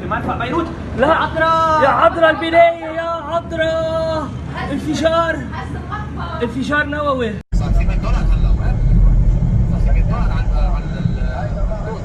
مدفع بيروت. لا يا عطرة، يا عطرة البناية، يا عطرة انفجار نووي. صار في ماكدونالد هلا وين؟ صار في ماكدونالد على الخطوط.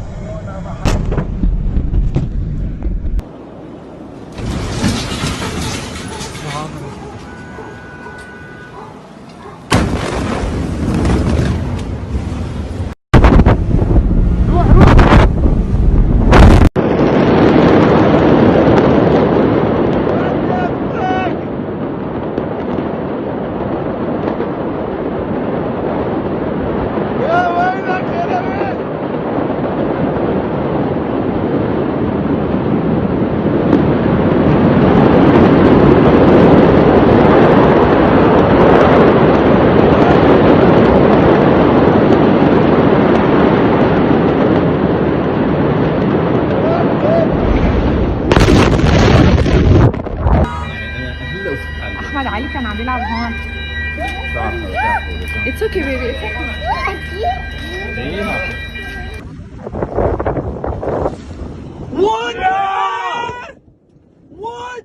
احمد علي كان عم بيلعب هون. It's okay baby, it's okay. What? What?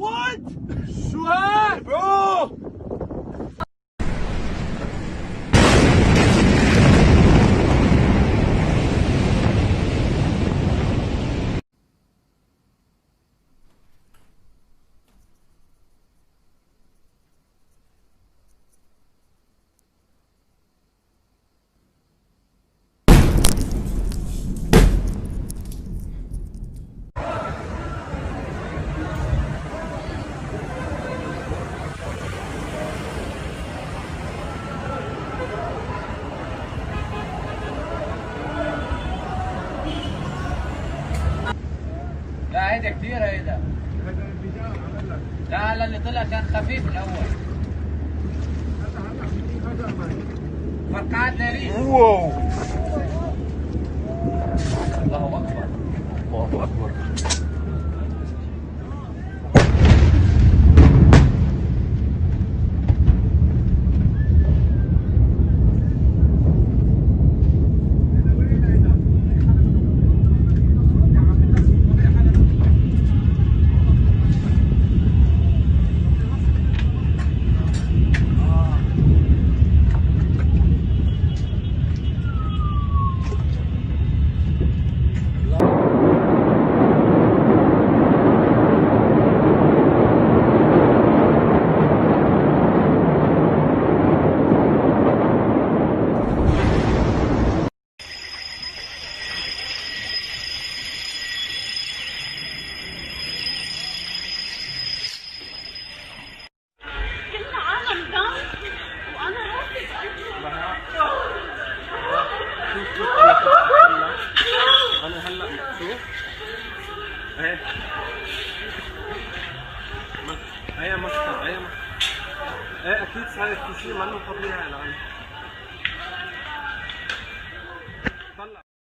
What? شو هاد برو؟ لا هيدا كثير هيدا. لا اللي طلع كان خفيف الاول. فرقعات ناريه. واو. الله اكبر. الله اكبر. انا هلا مكشوف اهي هي مقطع ايه اكيد صاير في شيء منه طبيعي الان.